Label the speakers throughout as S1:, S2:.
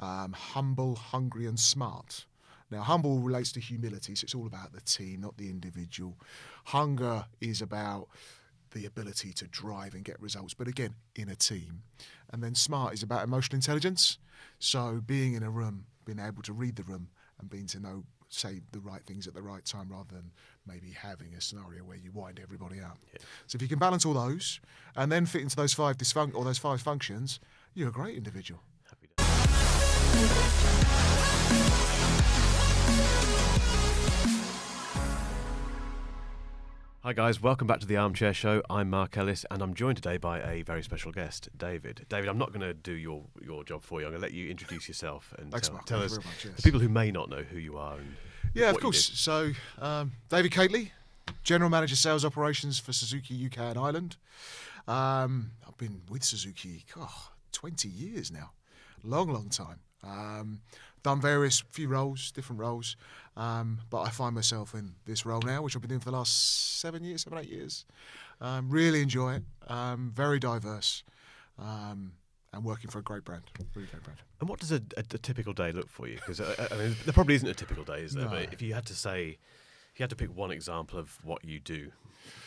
S1: humble, hungry and smart. Now, humble relates to humility, so it's all about the team, not the individual. Hunger is about the ability to drive and get results, but again, in a team. And then smart is about emotional intelligence, so being in a room, being able to read the room and being to know, say the right things at the right time rather than maybe having a scenario where you wind everybody up. Yeah. So if you can balance all those and then fit into those five functions, you're a great individual.
S2: Happy days. Hi guys, welcome back to the Armchair Show. I'm Mark Ellis and I'm joined today by a very special guest, David. David, I'm not going to do your job for you. I'm going to let you introduce yourself and tell us the people who may not know who you are. And
S1: yeah, of course. So, David Kateley, General Manager Sales Operations for Suzuki UK and Ireland. I've been with Suzuki 20 years now. Long time. Done different roles, but I find myself in this role now, which I've been doing for the last 7, 8 years. Really enjoy it. Very diverse, and working for a great brand, really great brand.
S2: And what does a typical day look for you? Because I mean, there probably isn't a typical day, is there?
S1: No.
S2: But if you had to pick one example of what you do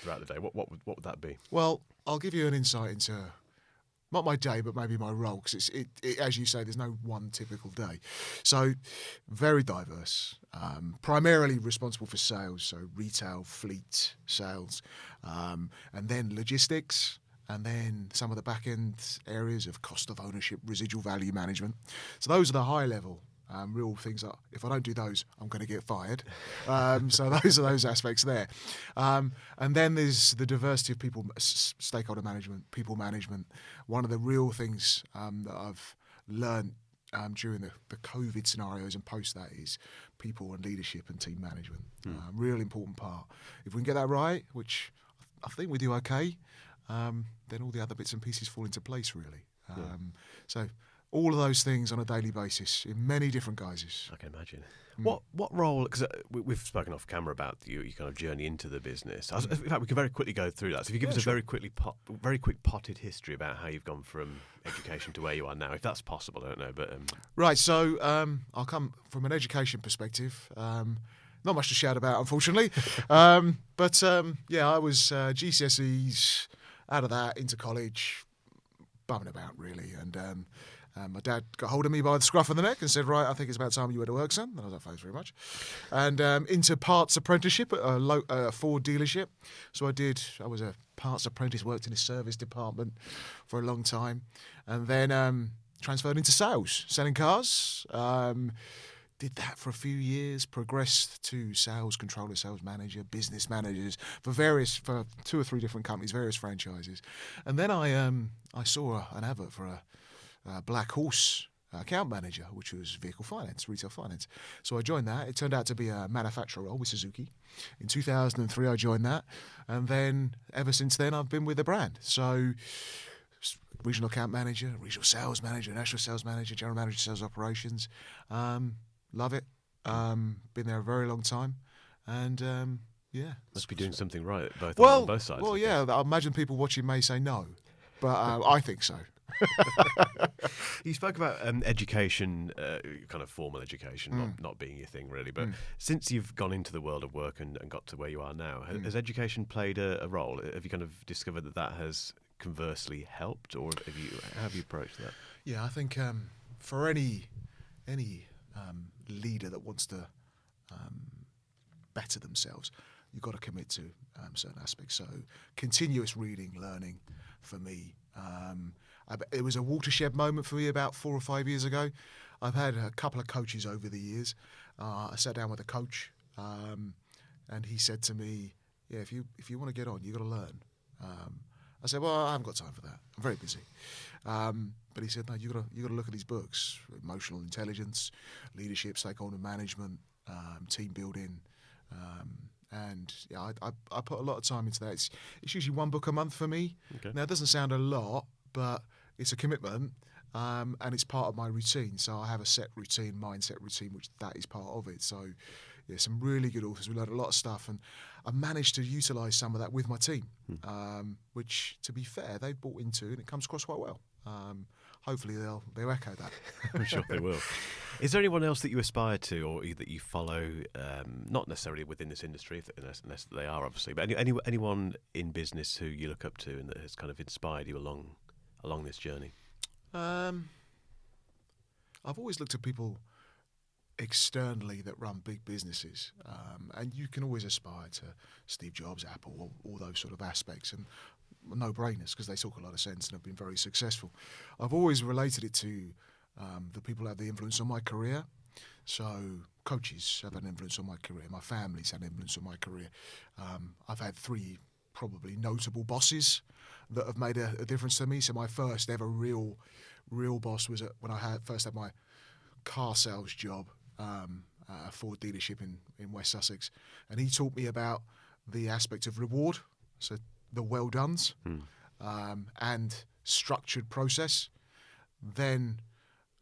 S2: throughout the day, what would that be?
S1: Well, I'll give you an insight into not my day, but maybe my role, because it, as you say, there's no one typical day. So, very diverse. Primarily responsible for sales, so retail, fleet sales, and then logistics, and then some of the back end areas of cost of ownership, residual value management. So those are the high level. Real things that if I don't do those, I'm going to get fired. So those are those aspects there. And then there's the diversity of people, stakeholder management, people management. One of the real things that I've learned during the COVID scenarios and post that is people and leadership and team management. Real important part. If we can get that right, which I think we do okay, then all the other bits and pieces fall into place really. So all of those things on a daily basis in many different guises.
S2: I can imagine. What role? Because we've spoken off camera about your kind of journey into the business. In fact, we can very quickly go through that. So if you give us a very quick potted history about how you've gone from education to where you are now, if that's possible, I don't know. But
S1: right. So I'll come from an education perspective. Not much to shout about, unfortunately. I was GCSEs, out of that into college, bumming about really, and. My dad got hold of me by the scruff of the neck and said, right, I think it's about time you went to work, son. And I was like, thanks very much. And into parts apprenticeship at a Ford dealership. So I was a parts apprentice, worked in the service department for a long time. And then transferred into sales, selling cars. Did that for a few years, progressed to sales controller, sales manager, business managers for 2 or 3 different companies, various franchises. And then I saw an advert for a Black Horse account manager, which was vehicle finance, retail finance. So I joined that. It turned out to be a manufacturer role with Suzuki. In 2003, I joined that. And then ever since then, I've been with the brand. So regional account manager, regional sales manager, national sales manager, general manager, sales operations. Love it. Been there a very long time. And
S2: must be doing something right
S1: on
S2: both sides.
S1: Well, yeah, I imagine people watching may say no, but I think so.
S2: You spoke about education, kind of formal education, not being your thing really. But since you've gone into the world of work and got to where you are now, has education played a role? Have you kind of discovered that has conversely helped, or how have you approached that?
S1: Yeah, I think for any leader that wants to better themselves, you've got to commit to certain aspects. So continuous reading, learning for me. It was a watershed moment for me about 4 or 5 years ago. I've had a couple of coaches over the years. I sat down with a coach, and he said to me, "Yeah, if you want to get on, you got to learn." I said, "Well, I haven't got time for that. I'm very busy." But he said, "No, you got to look at these books: emotional intelligence, leadership, stakeholder management, team building." And yeah, I put a lot of time into that. It's usually 1 book a month for me. Okay. Now, it doesn't sound a lot, but it's a commitment, and it's part of my routine. So I have a set routine, mindset routine, which that is part of it. So yeah, some really good authors. We learned a lot of stuff, and I managed to utilise some of that with my team, which, to be fair, they bought into, and it comes across quite well. hopefully they'll echo that.
S2: I'm sure they will. Is there anyone else that you aspire to, or that you follow? Not necessarily within this industry, unless they are, obviously, but anyone in business who you look up to and that has kind of inspired you along this journey?
S1: I've always looked at people externally that run big businesses, and you can always aspire to Steve Jobs, Apple, all those sort of aspects, and no-brainers because they talk a lot of sense and have been very successful. I've always related it to the people who have the influence on my career. So coaches have an influence on my career. My family's had an influence on my career. I've had 3 probably notable bosses that have made a difference to me. So my first ever real boss was when I first had my car sales job, a Ford dealership in West Sussex, and he taught me about the aspect of reward, so the well dones, and structured process. Then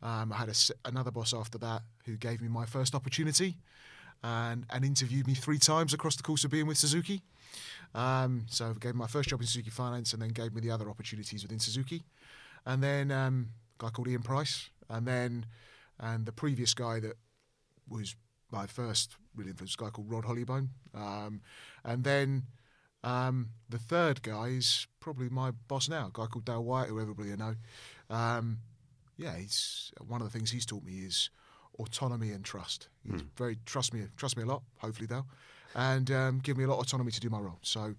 S1: I had another boss after that who gave me my first opportunity and interviewed me 3 times across the course of being with Suzuki. So I gave me my first job in Suzuki Finance and then gave me the other opportunities within Suzuki. And then a guy called Ian Price, and the previous guy that was my first really influenced, a guy called Rod Hollybone. And then the third guy is probably my boss now, a guy called Dale White, who everybody will know. He's one of the things he's taught me is autonomy and trust. He's very trust me a lot, hopefully Dale, and give me a lot of autonomy to do my role. So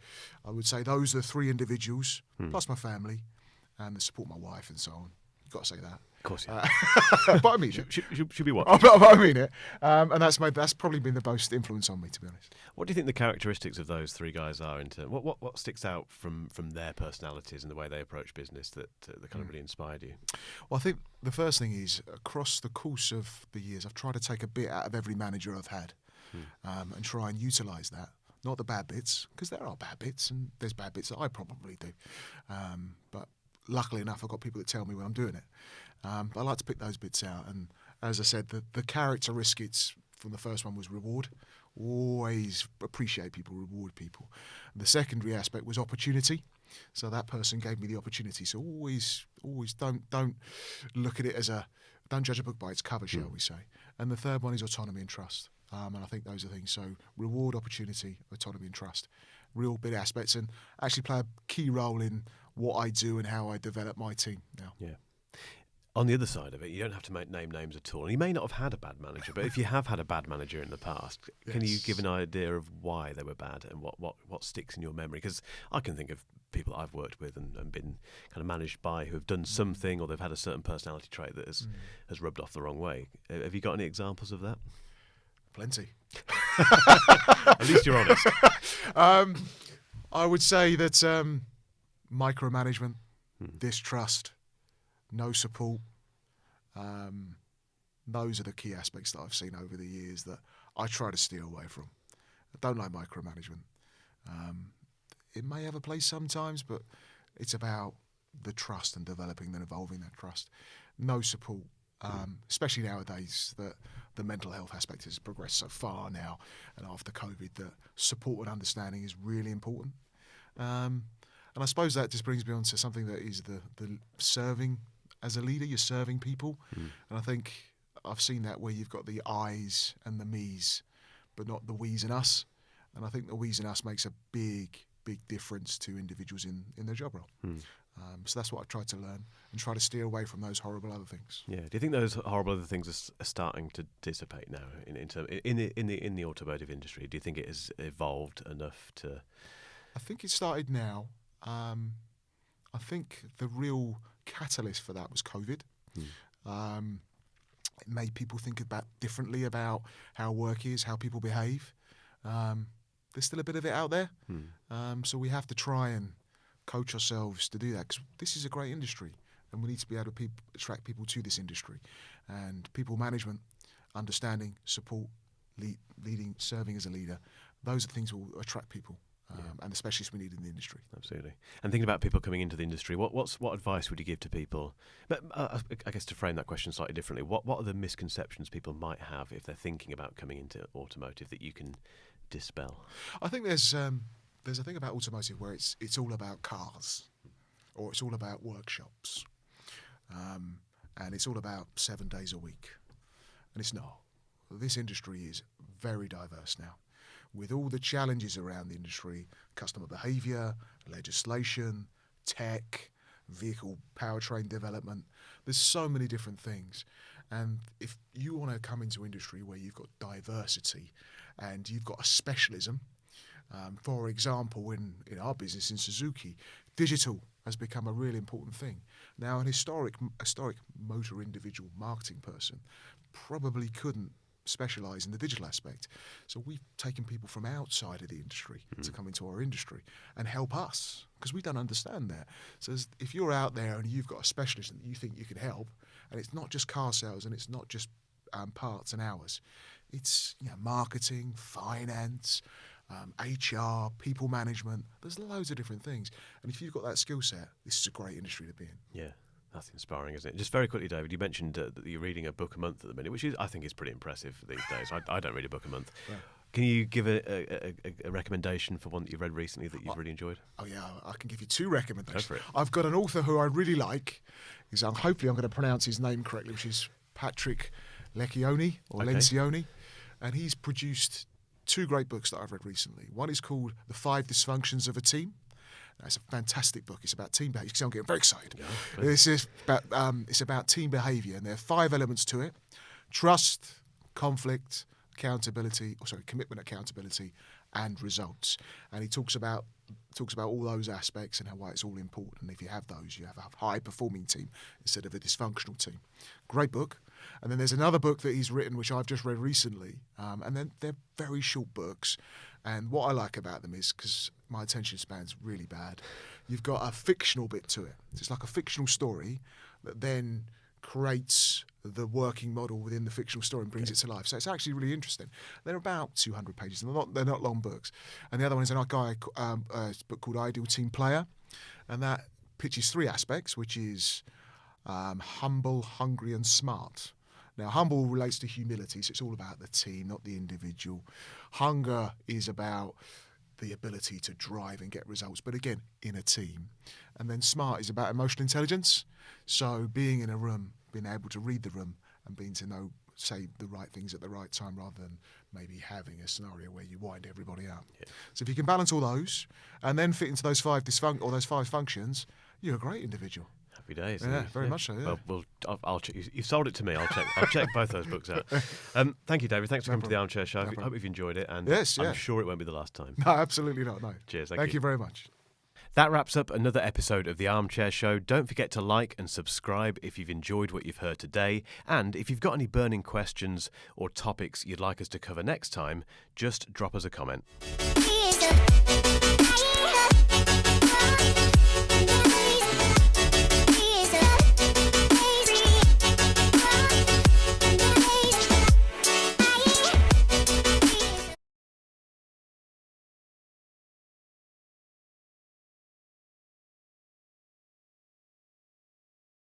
S1: I would say those are the 3 individuals, plus my family, and the support of my wife and so on. You've got to say that.
S2: Of course, yeah.
S1: But I mean it.
S2: Should be what?
S1: But I mean it. And that's probably been the most influence on me, to be honest.
S2: What do you think the characteristics of those 3 guys are? What sticks out from their personalities and the way they approach business that kind of really inspired you?
S1: Well, I think the first thing is, across the course of the years, I've tried to take a bit out of every manager I've had, and try and utilise that. Not the bad bits, because there are bad bits, and there's bad bits that I probably do. But luckily enough, I've got people that tell me when I'm doing it. But I like to pick those bits out. And as I said, the characteristics from the first one was reward. Always appreciate people, reward people. And the secondary aspect was opportunity. So that person gave me the opportunity. So always don't look at it as don't judge a book by its cover, shall we say. And the third one is autonomy and trust. And I think those are things. So reward, opportunity, autonomy and trust. Real big aspects, and actually play a key role in what I do and how I develop my team now.
S2: Yeah. On the other side of it, you don't have to name names at all. And you may not have had a bad manager, but if you have had a bad manager in the past, can you give an idea of why they were bad and what sticks in your memory? Because I can think of people I've worked with and been kind of managed by who have done something, or they've had a certain personality trait that has rubbed off the wrong way. Have you got any examples of that?
S1: Plenty.
S2: At least you're honest.
S1: I would say that micromanagement, distrust, no support. Those are the key aspects that I've seen over the years that I try to steer away from. I don't like micromanagement. It may have a place sometimes, but it's about the trust and developing and evolving that trust. No support, especially nowadays that the mental health aspect has progressed so far now, and after COVID, that support and understanding is really important. And I suppose that just brings me on to something that is the serving. As a leader, you're serving people. And I think I've seen that where you've got the I's and the me's, but not the we's and us. And I think the we's and us makes a big difference to individuals in their job role. So that's what I've tried to learn and try to steer away from those horrible other things.
S2: Yeah. Do you think those horrible other things are starting to dissipate now in the automotive industry? Do you think it has evolved enough to?
S1: I think it started now. I think the real catalyst for that was COVID. It made people think differently about how work is, how people behave. There's still a bit of it out there. So we have to try and coach ourselves to do that, because this is a great industry and we need to be able to attract people to this industry. And people management, understanding, support, leading, serving as a leader, those are things that will attract people. And especially as we need in the industry.
S2: Absolutely. And thinking about people coming into the industry, what advice would you give to people? But I guess to frame that question slightly differently, what are the misconceptions people might have if they're thinking about coming into automotive that you can dispel?
S1: I think there's a thing about automotive where it's all about cars, or it's all about workshops. and it's all about 7 days a week. And it's not. This industry is very diverse now. With all the challenges around the industry, customer behaviour, legislation, tech, vehicle powertrain development, there's so many different things. And if you want to come into industry where you've got diversity and you've got a specialism, for example, in our business in Suzuki, digital has become a really important thing. Now, an historic motor individual marketing person probably couldn't specialise in the digital aspect. So we've taken people from outside of the industry to come into our industry and help us, because we don't understand that. So if you're out there and you've got a specialism that you think you can help, and it's not just car sales and it's not just parts and hours, it's marketing, finance, HR, people management. There's loads of different things. And if you've got that skill set, this is a great industry to be in.
S2: Yeah. That's inspiring, isn't it? Just very quickly, David, you mentioned that you're reading a book a month at the minute, which I think is pretty impressive these days. I don't read a book a month. Yeah. Can you give a recommendation for one that you've read recently that you've really enjoyed?
S1: Oh, yeah, I can give you 2 recommendations.
S2: Go for it.
S1: I've got an author who I really like. Hopefully I'm going to pronounce his name correctly, which is Patrick Lencioni, Lencioni. And he's produced 2 great books that I've read recently. One is called The 5 Dysfunctions of a Team. It's a fantastic book. It's about team behaviour. I'm getting very excited. Yeah, it's about team behaviour, and there are 5 elements to it: trust, conflict, commitment, accountability, and results. And he talks about all those aspects and why it's all important. If you have those, you have a high-performing team instead of a dysfunctional team. Great book. And then there's another book that he's written, which I've just read recently. And then they're very short books. And what I like about them is, because my attention span's really bad, you've got a fictional bit to it. It's like a fictional story that then creates the working model within the fictional story and brings it to life. So it's actually really interesting. They're about 200 pages, and they're not long books. And the other one is a book called Ideal Team Player, and that pitches 3 aspects, which is humble, hungry, and smart. Now, humble relates to humility, so it's all about the team, not the individual. Hunger is about the ability to drive and get results, but again, in a team. And then smart is about emotional intelligence, so being in a room, being able to read the room and being to know, say the right things at the right time rather than maybe having a scenario where you wind everybody up. Yeah. So if you can balance all those and then fit into those 5 functions, you're a great individual.
S2: Happy days.
S1: Yeah, very much so. Yeah.
S2: Well, I'll check. You've sold it to me. I'll check both those books out. Thank you, David. Thanks for coming to the Armchair Show. I hope you've enjoyed it, and I'm sure it won't be the last time.
S1: No, absolutely not. No.
S2: Cheers.
S1: Thank you very much.
S2: That wraps up another episode of the Armchair Show. Don't forget to like and subscribe if you've enjoyed what you've heard today. And if you've got any burning questions or topics you'd like us to cover next time, just drop us a comment.